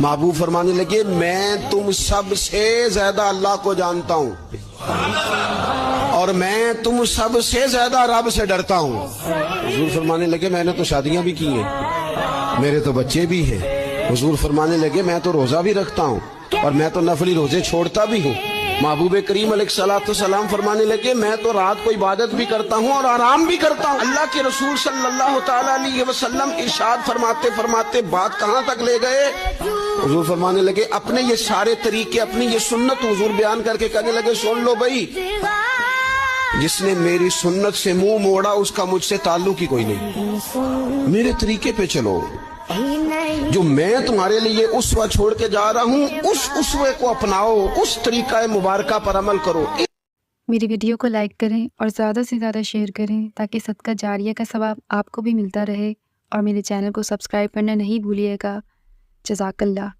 महबूब फरमाने लगे मैं तुम सब से ज्यादा अल्लाह को जानता हूँ और मैं तुम सब से ज्यादा रब से डरता हूँ। हुजूर फरमाने लगे मैंने तो शादियां भी की हैं, मेरे तो बच्चे भी हैं। हुजूर फरमाने लगे मैं तो रोजा भी रखता हूँ और मैं तो नफली रोजे छोड़ता भी हूँ। महबूब करीम अलैहिस्सलाम फरमाने लगे मैं तो रात को इबादत भी करता हूँ और आराम भी करता हूँ। अल्लाह के रसूल सल्लल्लाहु ताला अलैहि वसल्लम इरशाद फरमाते फरमाते बात कहाँ तक ले गए? हुजूर फरमाने लगे अपने ये सारे तरीके, अपनी ये सुन्नत हुजूर बयान करके कहने लगे सुन लो भाई, जिसने मेरी सुन्नत से मुंह मोड़ा उसका मुझसे ताल्लुक ही कोई नहीं। मेरे तरीके पे चलो, जो मैं तुम्हारे लिए उसवा छोड़ के जा रहा हूँ उस उसवे को अपनाओ, उस तरीका मुबारका पर अमल करो। मेरी वीडियो को लाइक करें और ज़्यादा से ज़्यादा शेयर करें ताकि सदका जारिया का सवाब आपको भी मिलता रहे, और मेरे चैनल को सब्सक्राइब करना नहीं भूलिएगा। जज़ाकल्लाह।